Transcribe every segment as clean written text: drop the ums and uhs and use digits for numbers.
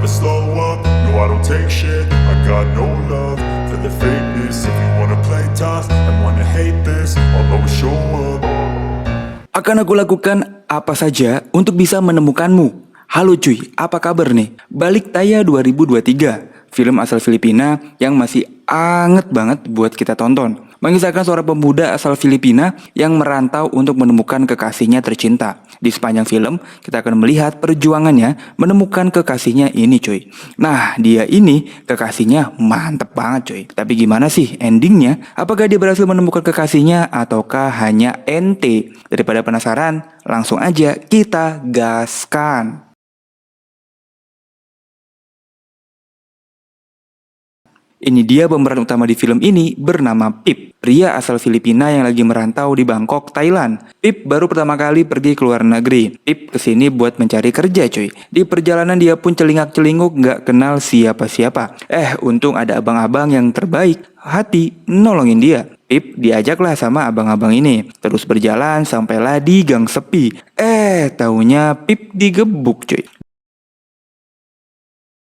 never slow up. No, I don't take shit. I got no love for the fakeness. If you wanna play tough and wanna hate this, I'll always show up. Akan aku lakukan apa saja untuk bisa menemukanmu. Halo cuy, apa kabar nih? Balik Taya 2023, film asal Filipina yang masih anget banget buat kita tonton. Mengisahkan seorang pemuda asal Filipina yang merantau untuk menemukan kekasihnya tercinta. Di sepanjang film, kita akan melihat perjuangannya menemukan kekasihnya ini cuy. Nah, dia ini kekasihnya mantep banget cuy. Tapi gimana sih endingnya? Apakah dia berhasil menemukan kekasihnya ataukah hanya ente? Daripada penasaran, langsung aja kita gaskan. Ini dia pemeran utama di film ini bernama Pip, pria asal Filipina yang lagi merantau di Bangkok, Thailand. Pip baru pertama kali pergi ke luar negeri. Pip kesini buat mencari kerja cuy. Di perjalanan dia pun celingak-celinguk gak kenal siapa-siapa. Untung ada abang-abang yang terbaik hati nolongin dia. Pip diajaklah sama abang-abang ini. Terus berjalan sampailah di gang sepi. Taunya Pip digebuk cuy.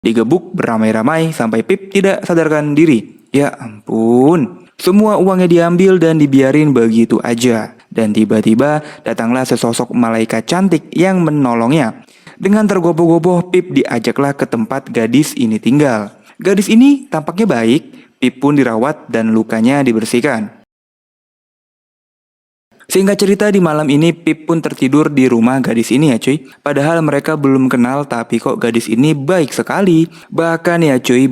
Digebuk beramai-ramai sampai Pip tidak sadarkan diri. Ya ampun. Semua uangnya diambil dan dibiarin begitu aja. Dan tiba-tiba datanglah sesosok malaikat cantik yang menolongnya. Dengan tergopoh-gopoh Pip diajaklah ke tempat gadis ini tinggal. Gadis ini tampaknya baik. Pip pun dirawat dan lukanya dibersihkan. Singkat cerita di malam ini Pip pun tertidur di rumah gadis ini ya cuy. Padahal mereka belum kenal tapi kok gadis ini baik sekali. Bahkan ya cuy,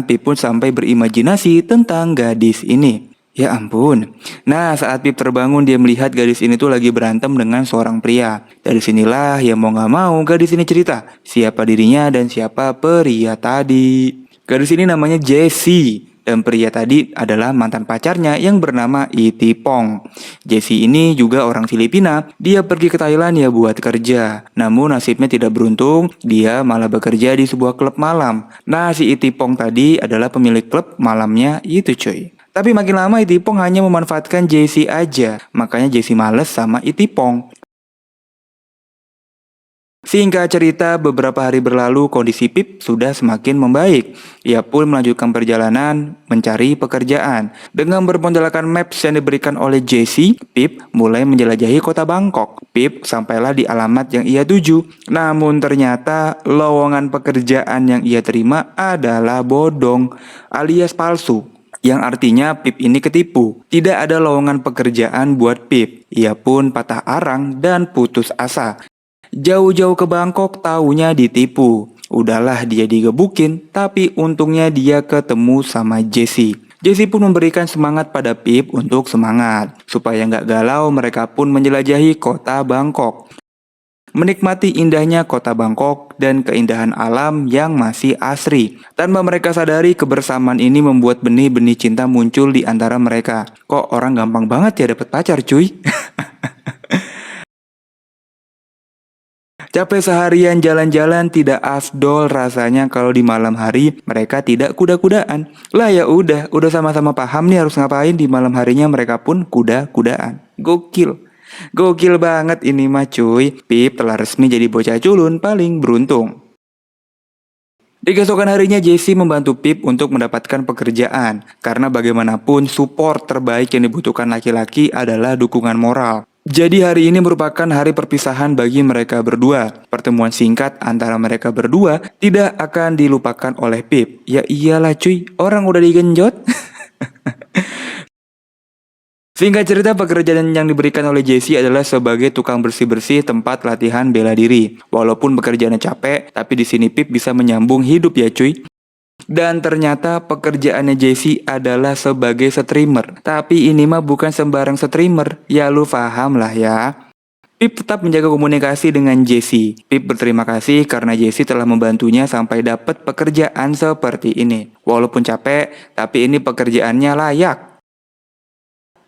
Pip pun sampai berimajinasi tentang gadis ini. Ya ampun. Nah, saat Pip terbangun dia melihat gadis ini tuh lagi berantem dengan seorang pria. Dari sinilah ya mau gak mau gadis ini cerita siapa dirinya dan siapa pria tadi. Gadis ini namanya Jessie. Dan pria tadi adalah mantan pacarnya yang bernama Itipong. Jessie ini juga orang Filipina. Dia pergi ke Thailand ya buat kerja. Namun nasibnya tidak beruntung, dia malah bekerja di sebuah klub malam. Nah, si Itipong tadi adalah pemilik klub malamnya itu cuy. Tapi makin lama Itipong hanya memanfaatkan Jessie aja. Makanya Jessie males sama Itipong. Singkat cerita, beberapa hari berlalu kondisi Pip sudah semakin membaik. Ia pun melanjutkan perjalanan mencari pekerjaan. Dengan bermodalkan maps yang diberikan oleh Jessie, Pip mulai menjelajahi kota Bangkok. Pip sampailah di alamat yang ia tuju. Namun ternyata lowongan pekerjaan yang ia terima adalah bodong alias palsu. Yang artinya Pip ini ketipu. Tidak ada lowongan pekerjaan buat Pip. Ia pun patah arang dan putus asa. Jauh-jauh ke Bangkok taunya ditipu. Udahlah dia digebukin, tapi untungnya dia ketemu sama Jessie. Jessie pun memberikan semangat pada Pip untuk semangat. Supaya nggak galau mereka pun menjelajahi kota Bangkok. Menikmati indahnya kota Bangkok dan keindahan alam yang masih asri. Tanpa mereka sadari kebersamaan ini membuat benih-benih cinta muncul di antara mereka. Kok orang gampang banget ya dapet pacar cuy? Capek seharian jalan-jalan tidak afdol rasanya kalau di malam hari mereka tidak kuda-kudaan. Lah ya udah sama-sama paham nih harus ngapain di malam harinya mereka pun kuda-kudaan. Gokil. Gokil banget ini mah cuy. Pip telah resmi jadi bocah culun paling beruntung. Di keesokan harinya Jessie membantu Pip untuk mendapatkan pekerjaan. Karena bagaimanapun support terbaik yang dibutuhkan laki-laki adalah dukungan moral. Jadi hari ini merupakan hari perpisahan bagi mereka berdua. Pertemuan singkat antara mereka berdua tidak akan dilupakan oleh Pip. Ya iyalah cuy, orang udah digenjot. Singkat cerita, pekerjaan yang diberikan oleh Jessie adalah sebagai tukang bersih-bersih tempat latihan bela diri. Walaupun pekerjaannya capek, tapi di sini Pip bisa menyambung hidup ya cuy. Dan ternyata pekerjaannya Jessie adalah sebagai streamer. Tapi ini mah bukan sembarang streamer. Ya lu paham lah ya. Pip tetap menjaga komunikasi dengan Jessie. Pip berterima kasih karena Jessie telah membantunya sampai dapat pekerjaan seperti ini. Walaupun capek, tapi ini pekerjaannya layak.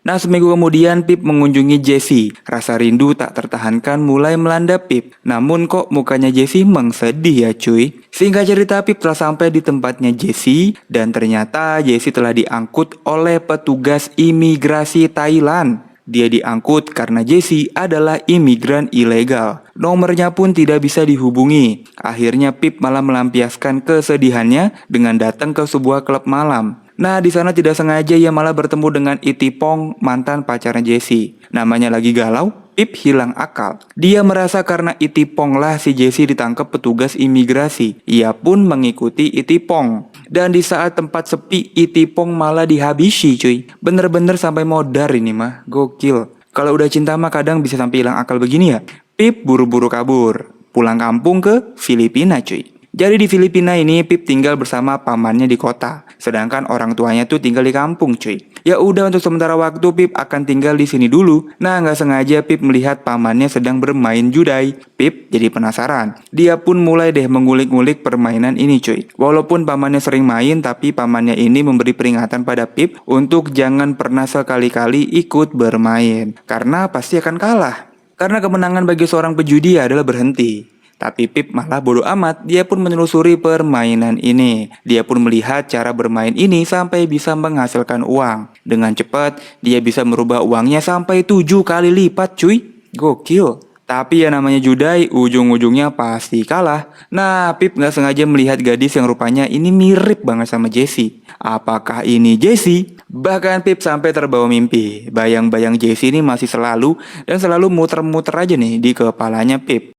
Nah, seminggu kemudian Pip mengunjungi Jessie. Rasa rindu tak tertahankan mulai melanda Pip. Namun kok mukanya Jessie sedih ya cuy. Singkat cerita, Pip telah sampai di tempatnya Jessie. Dan ternyata Jessie telah diangkut oleh petugas imigrasi Thailand. Dia diangkut karena Jesse adalah imigran ilegal. Nomornya pun tidak bisa dihubungi. Akhirnya Pip malah melampiaskan kesedihannya dengan datang ke sebuah klub malam. Nah, di sana tidak sengaja ia malah bertemu dengan Itipong, mantan pacarnya Jesse. Namanya lagi galau, Pip hilang akal. Dia merasa karena Itipong lah si Jesse ditangkap petugas imigrasi. Ia pun mengikuti Itipong. Dan di saat tempat sepi, Itipong malah dihabisi cuy. Bener-bener sampai modar ini mah, gokil. Kalau udah cinta mah kadang bisa sampai hilang akal begini ya. Pip buru-buru kabur, pulang kampung ke Filipina cuy. Jadi di Filipina ini Pip tinggal bersama pamannya di kota, sedangkan orang tuanya tuh tinggal di kampung cuy. Ya udah untuk sementara waktu Pip akan tinggal di sini dulu. Nah nggak sengaja Pip melihat pamannya sedang bermain judai. Pip jadi penasaran. Dia pun mulai deh mengulik-ngulik permainan ini cuy. Walaupun pamannya sering main, tapi pamannya ini memberi peringatan pada Pip untuk jangan pernah sekali-kali ikut bermain, karena pasti akan kalah. Karena kemenangan bagi seorang pejudi adalah berhenti. Tapi Pip malah bodoh amat, dia pun menelusuri permainan ini. Dia pun melihat cara bermain ini sampai bisa menghasilkan uang. Dengan cepat, dia bisa merubah uangnya sampai 7 kali lipat cuy. Gokil. Tapi ya namanya judai, ujung-ujungnya pasti kalah. Nah, Pip gak sengaja melihat gadis yang rupanya ini mirip banget sama Jessie. Apakah ini Jessie? Bahkan Pip sampai terbawa mimpi. Bayang-bayang Jessie ini masih selalu muter-muter aja nih di kepalanya Pip.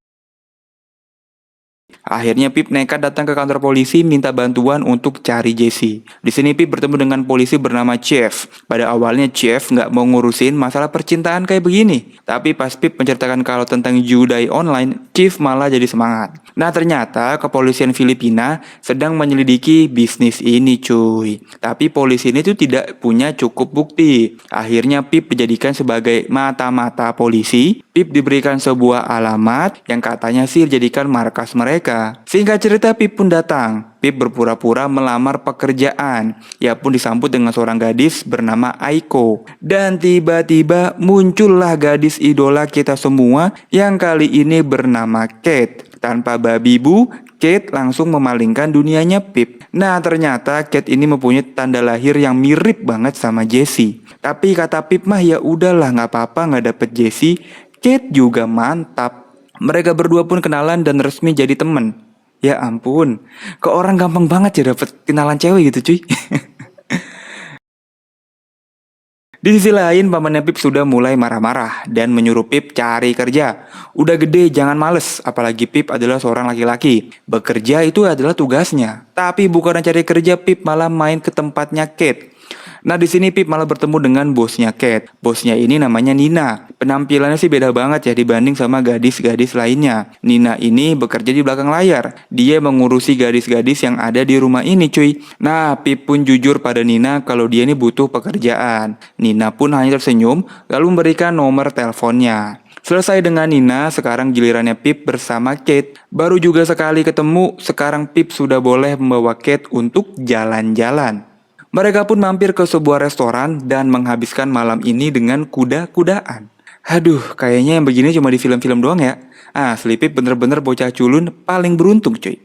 Akhirnya Pip nekat datang ke kantor polisi minta bantuan untuk cari Jesse. Di sini Pip bertemu dengan polisi bernama Jeff. Pada awalnya Jeff nggak mau ngurusin masalah percintaan kayak begini. Tapi pas Pip menceritakan kalau tentang judai online, Jeff malah jadi semangat. Nah ternyata kepolisian Filipina sedang menyelidiki bisnis ini cuy. Tapi polisi ini tuh tidak punya cukup bukti. Akhirnya Pip dijadikan sebagai mata-mata polisi. Pip diberikan sebuah alamat yang katanya sih dijadikan markas mereka. Singkat cerita Pip pun datang. Pip berpura-pura melamar pekerjaan. Ia pun disambut dengan seorang gadis bernama Aiko. Dan tiba-tiba muncullah gadis idola kita semua yang kali ini bernama Kate. Tanpa babi bu, Kate langsung memalingkan dunianya Pip. Nah ternyata Kate ini mempunyai tanda lahir yang mirip banget sama Jessie. Tapi kata Pip mah ya udahlah nggak apa-apa nggak dapet Jessie. Kate juga mantap. Mereka berdua pun kenalan dan resmi jadi temen. Ya ampun, kok orang gampang banget ya dapet kenalan cewek gitu cuy. Di sisi lain, pamannya Pip sudah mulai marah-marah dan menyuruh Pip cari kerja. Udah gede, jangan males, apalagi Pip adalah seorang laki-laki. Bekerja itu adalah tugasnya. Tapi bukan cari kerja, Pip malah main ke tempatnya Kate. Nah di sini Pip malah bertemu dengan bosnya Kate. Bosnya ini namanya Nina. Penampilannya sih beda banget ya dibanding sama gadis-gadis lainnya. Nina ini bekerja di belakang layar. Dia mengurusi gadis-gadis yang ada di rumah ini cuy. Nah Pip pun jujur pada Nina kalau dia ini butuh pekerjaan. Nina pun hanya tersenyum lalu memberikan nomor teleponnya. Selesai dengan Nina, sekarang gilirannya Pip bersama Kate. Baru juga sekali ketemu, sekarang Pip sudah boleh membawa Kate untuk jalan-jalan. Mereka pun mampir ke sebuah restoran dan menghabiskan malam ini dengan kuda-kudaan. Aduh, kayaknya yang begini cuma di film-film doang ya. Asli Pip bener-bener bocah culun paling beruntung cuy.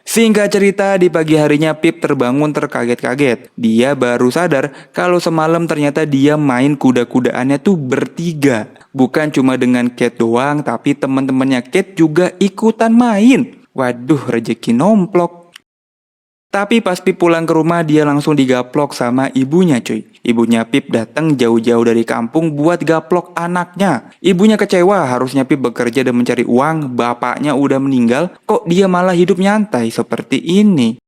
Singkat cerita, di pagi harinya Pip terbangun terkaget-kaget. Dia baru sadar kalau semalam ternyata dia main kuda-kudaannya tuh bertiga. Bukan cuma dengan Kate doang, tapi teman-temannya Kate juga ikutan main. Waduh, rejeki nomplok. Tapi pas Pip pulang ke rumah dia langsung digaplok sama ibunya cuy. Ibunya Pip datang jauh-jauh dari kampung buat gaplok anaknya. Ibunya kecewa, harusnya Pip bekerja dan mencari uang. Bapaknya udah meninggal, kok dia malah hidup nyantai seperti ini.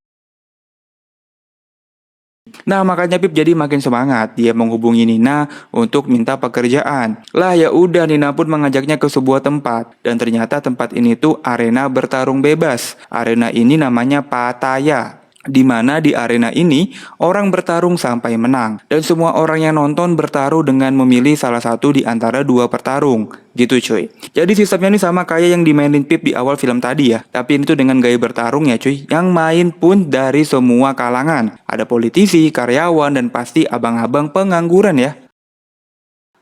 Nah makanya Pip jadi makin semangat. Dia menghubungi Nina untuk minta pekerjaan. Lah ya udah, Nina pun mengajaknya ke sebuah tempat. Dan ternyata tempat ini tuh arena bertarung bebas. Arena ini namanya Pattaya. Di mana di arena ini orang bertarung sampai menang dan semua orang yang nonton bertaruh dengan memilih salah satu di antara dua petarung gitu cuy. Jadi sistemnya ini sama kayak yang dimainin Pip di awal film tadi ya, tapi ini tuh dengan gaya bertarung ya cuy. Yang main pun dari semua kalangan, ada politisi, karyawan, dan pasti abang-abang pengangguran ya.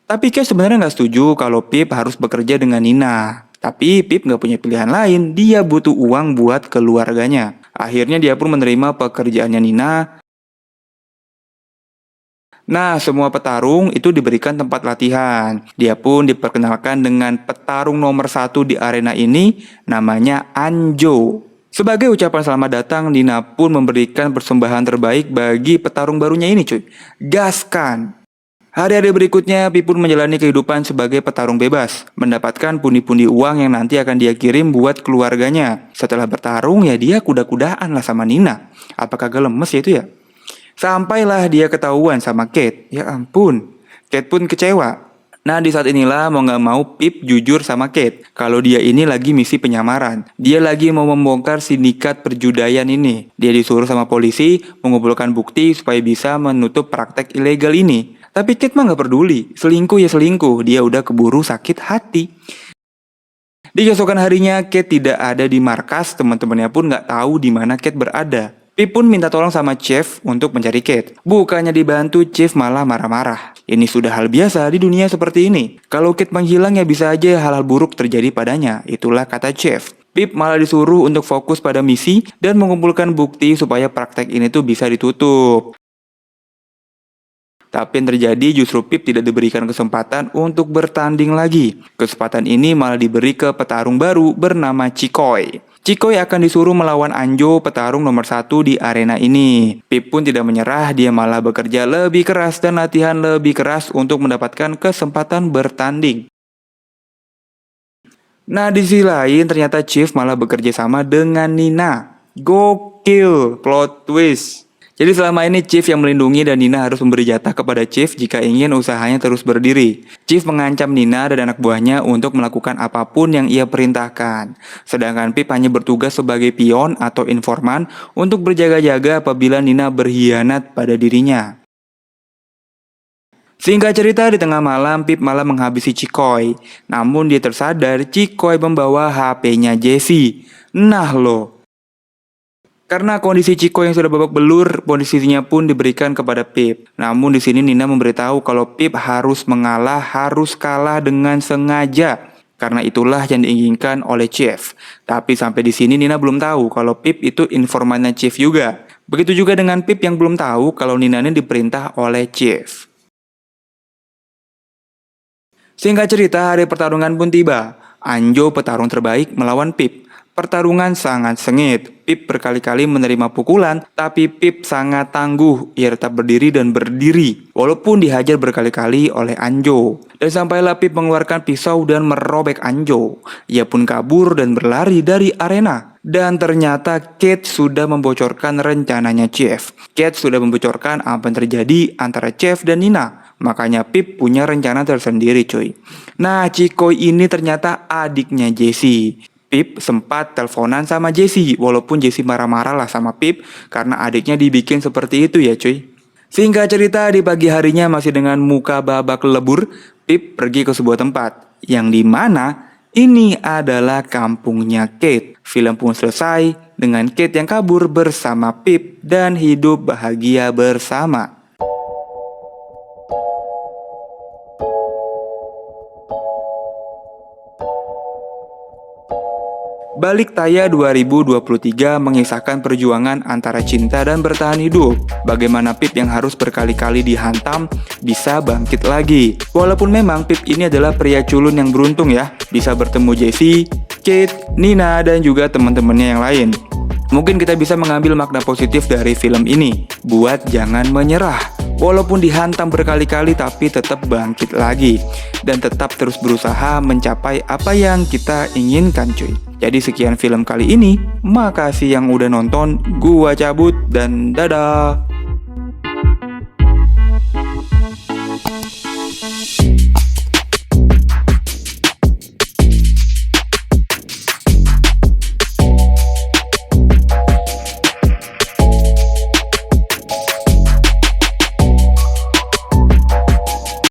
Tapi Kate sebenarnya nggak setuju kalau Pip harus bekerja dengan Nina. Tapi Pip nggak punya pilihan lain, dia butuh uang buat keluarganya. Akhirnya dia pun menerima pekerjaannya Nina. Nah, semua petarung itu diberikan tempat latihan. Dia pun diperkenalkan dengan petarung nomor 1 di arena ini, namanya Anjo. Sebagai ucapan selamat datang, Nina pun memberikan persembahan terbaik bagi petarung barunya ini, cuy. Gaskan! Hari-hari berikutnya, Pip pun menjalani kehidupan sebagai petarung bebas, mendapatkan pundi-pundi uang yang nanti akan dia kirim buat keluarganya. Setelah bertarung, ya dia kuda-kudaan lah sama Nina. Apakah gak lemes ya itu ya? Sampailah dia ketahuan sama Kate. Ya ampun, Kate pun kecewa. Nah, di saat inilah mau gak mau Pip jujur sama Kate kalau dia ini lagi misi penyamaran. Dia lagi mau membongkar sindikat perjudian ini. Dia disuruh sama polisi mengumpulkan bukti supaya bisa menutup praktek ilegal ini. Tapi Kate mah gak peduli. Selingkuh ya selingkuh, dia udah keburu sakit hati. Di keesokan harinya Kate tidak ada di markas, teman-temannya pun gak tahu di mana Kate berada. Pip pun minta tolong sama Chief untuk mencari Kate. Bukannya dibantu, Chief malah marah-marah. Ini sudah hal biasa di dunia seperti ini. Kalau Kate menghilang ya bisa aja hal-hal buruk terjadi padanya. Itulah kata Chief. Pip malah disuruh untuk fokus pada misi dan mengumpulkan bukti supaya praktek ini tuh bisa ditutup. Tapi yang terjadi justru Pip tidak diberikan kesempatan untuk bertanding lagi. Kesempatan ini malah diberi ke petarung baru bernama Chikoy. Chikoy akan disuruh melawan Anjo, petarung nomor 1 di arena ini. Pip pun tidak menyerah, dia malah bekerja lebih keras dan latihan lebih keras untuk mendapatkan kesempatan bertanding. Nah, di sisi lain ternyata Chief malah bekerja sama dengan Nina. Gokil, plot twist. Jadi selama ini Chief yang melindungi dan Nina harus memberi jatah kepada Chief jika ingin usahanya terus berdiri. Chief mengancam Nina dan anak buahnya untuk melakukan apapun yang ia perintahkan. Sedangkan Pip hanya bertugas sebagai pion atau informan untuk berjaga-jaga apabila Nina berkhianat pada dirinya. Singkat cerita, di tengah malam Pip malah menghabisi Chikoy. Namun dia tersadar Chikoy membawa HP-nya Jessie. Nah loh. Karena kondisi Chikoy yang sudah babak belur, posisinya pun diberikan kepada Pip. Namun di sini Nina memberitahu kalau Pip harus mengalah, harus kalah dengan sengaja. Karena itulah yang diinginkan oleh Chief. Tapi sampai di sini Nina belum tahu kalau Pip itu informannya Chief juga. Begitu juga dengan Pip yang belum tahu kalau Nina ini diperintah oleh Chief. Singkat cerita, hari pertarungan pun tiba. Anjo petarung terbaik melawan Pip. Pertarungan sangat sengit. Pip berkali-kali menerima pukulan, tapi Pip sangat tangguh. Ia tetap berdiri dan berdiri, walaupun dihajar berkali-kali oleh Anjo. Dan sampailah Pip mengeluarkan pisau dan merobek Anjo. Ia pun kabur dan berlari dari arena. Dan ternyata Kate sudah membocorkan rencananya Chief. Kate sudah membocorkan apa yang terjadi antara Chief dan Nina. Makanya Pip punya rencana tersendiri, cuy. Nah, Chikoy ini ternyata adiknya Jessie. Pip sempat teleponan sama Jessie, walaupun Jessie marah-marah lah sama Pip karena adiknya dibikin seperti itu ya cuy. Singkat cerita, di pagi harinya masih dengan muka babak lebur, Pip pergi ke sebuah tempat yang dimana ini adalah kampungnya Kate. Film pun selesai dengan Kate yang kabur bersama Pip dan hidup bahagia bersama. Balik Taya 2023 mengisahkan perjuangan antara cinta dan bertahan hidup. Bagaimana Pip yang harus berkali-kali dihantam bisa bangkit lagi. Walaupun memang Pip ini adalah pria culun yang beruntung ya, bisa bertemu Jessie, Kate, Nina, dan juga teman-temannya yang lain. Mungkin kita bisa mengambil makna positif dari film ini, buat jangan menyerah. Walaupun dihantam berkali-kali tapi tetap bangkit lagi. Dan tetap terus berusaha mencapai apa yang kita inginkan cuy. Jadi sekian film kali ini. Makasih yang udah nonton. Gua cabut dan dadah.